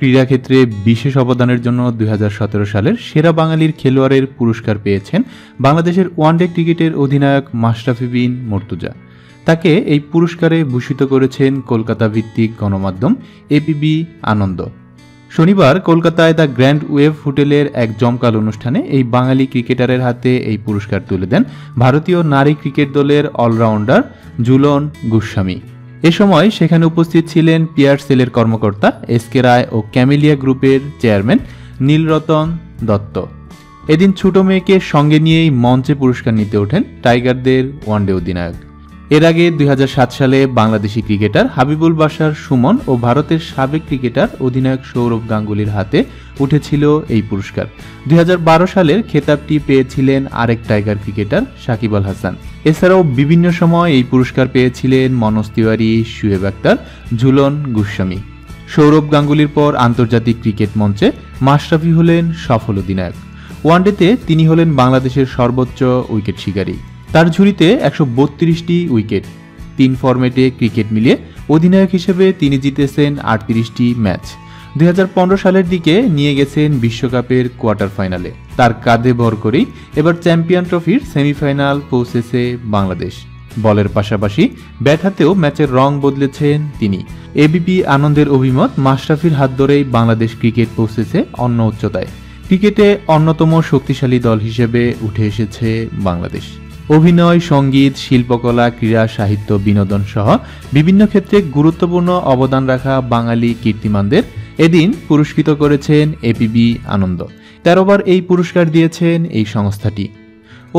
ক্রীড়াক্ষেত্রে বিশেষ অবদানের জন্য 2017 সালের সেরা বাঙালির খেলোয়াড়ের পুরস্কার পেয়েছেন বাংলাদেশের ওয়ানডে ক্রিকেটের অধিনায়ক মাশরাফি বিন মুর্তজা। তাকে এই পুরস্কারে ভূষিত করেছেন কলকাতা ভিত্তিক গণমাধ্যম এবিপি আনন্দ। শনিবার কলকাতায় দ্য গ্র্যান্ড ওয়েভ হোটেলের এক জমকালো অনুষ্ঠানে এই বাঙালি ক্রিকেটারের হাতে এই পুরস্কার তুলে দেন ভারতীয় নারী ক্রিকেট দলের অলরাউন্ডার ঝুলন গোস্বামী। এ সময় সেখানে উপস্থিত ছিলেন পিআরসেলের কর্মকর্তা এসকে রায় ও ক্যামেলিয়া গ্রুপের চেয়ারম্যান নীলরতন দত্ত। এদিন ছোট মেয়েকে সঙ্গে নিয়েই মঞ্চে পুরস্কার নিতে ওঠেন টাইগারদের ওয়ানডে অধিনায়ক। এর আগে 2007 সালে বাংলাদেশি ক্রিকেটার হাবিবুল বাশার সুমন ও ভারতের সাবেক ক্রিকেটার অধিনায়ক সৌরভ গাঙ্গুলির হাতে উঠেছিল এই পুরস্কার। 2012 সালের খেতাবটি পেয়েছিলেন আরেক টাইগার ক্রিকেটার সাকিব আল হাসান। এছাড়াও বিভিন্ন সময় এই পুরস্কার পেয়েছিলেন মনোজ তিওয়ারি, শুয়েব আক্তার, ঝুলন গোস্বামী। সৌরভ গাঙ্গুলির পর আন্তর্জাতিক ক্রিকেট মঞ্চে মাশরাফি হলেন সফল অধিনায়ক। ওয়ানডেতে তিনি হলেন বাংলাদেশের সর্বোচ্চ উইকেট শিকারী। তার ঝুড়িতে 132টি উইকেট। 3 ফরম্যাটে ক্রিকেট মিলিয়ে অধিনায়ক হিসেবে তিনি জিতেছেন 38টি ম্যাচ। 2015 সালের দিকে নিয়ে গেছেন বিশ্বকাপের কোয়ার্টার ফাইনালে। তার কাঁধে ভর করেই এবার চ্যাম্পিয়ন ট্রফির সেমিফাইনাল পৌঁছেছে বাংলাদেশ। বলের পাশাপাশি ব্যাট হাতেও ম্যাচের রং বদলেছেন তিনি। এবিপি আনন্দের অভিমত, মাশরাফির হাত ধরেই বাংলাদেশ ক্রিকেট পৌঁছেছে অন্য উচ্চতায়। ক্রিকেটে অন্যতম শক্তিশালী দল হিসেবে উঠে এসেছে বাংলাদেশ। অভিনয়, সঙ্গীত, শিল্পকলা, ক্রীড়া, সাহিত্য, বিনোদন সহ বিভিন্ন ক্ষেত্রে গুরুত্বপূর্ণ অবদান রাখা বাঙালি কীর্তিমানদের এদিন পুরস্কৃত করেছেন এবিপি আনন্দ। 13 বার এই পুরস্কার দিয়েছেন এই সংস্থাটি।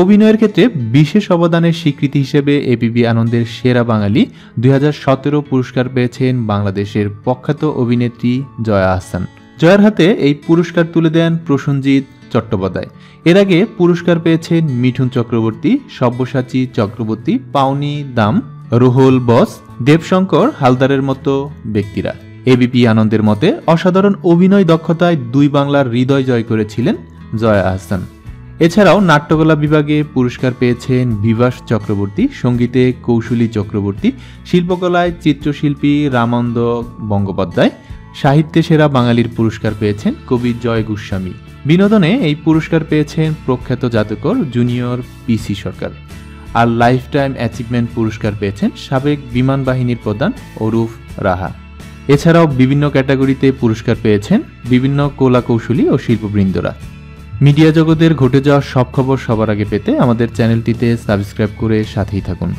অভিনয়ের ক্ষেত্রে বিশেষ অবদানের স্বীকৃতি হিসেবে এবিপি আনন্দের সেরা বাঙালি 2017 পুরস্কার পেয়েছেন বাংলাদেশের প্রখ্যাত অভিনেত্রী জয়া আহসান। জয়ার হাতে এই পুরস্কার তুলে দেন প্রসেনজিৎ চট্টোপাধ্যায়। এর আগে পুরস্কার পেয়েছেন মিঠুন চক্রবর্তী, সব্যসাচী চক্রবর্তী, পাওনি দাম, রোহল বস, দেবশঙ্কর হালদারের মতো ব্যক্তিরা। এবিপি আনন্দের মতে অসাধারণ অভিনয় দক্ষতায় 2 বাংলার হৃদয় জয় করেছিলেন জয়া আহসান। এছাড়াও নাট্যকলা বিভাগে পুরস্কার পেয়েছেন বিভাস চক্রবর্তী, সঙ্গীতে কৌশলী চক্রবর্তী, শিল্পকলায় চিত্রশিল্পী রামানন্দ বন্দ্যোপাধ্যায়, সাহিত্যে সেরা বাঙালির পুরস্কার পেয়েছেন কবি জয় গোস্বামী। বিনোদনে এই পুরস্কার পেয়েছেন প্রখ্যাত জাদুকর জুনিয়র পিসি সরকার। আর লাইফ টাইম অ্যাচিভমেন্ট পুরস্কার পেয়েছেন সাবেক বিমান বাহিনীর প্রধান অরুফ রাহা। এছাড়াও বিভিন্ন ক্যাটাগরিতে পুরস্কার পেয়েছেন বিভিন্ন কলা কৌশলী ও শিল্পবৃন্দরা। মিডিয়া জগতের ঘটে যাওয়া সব খবর সবার আগে পেতে আমাদের চ্যানেলটিতে সাবস্ক্রাইব করে সাথেই থাকুন।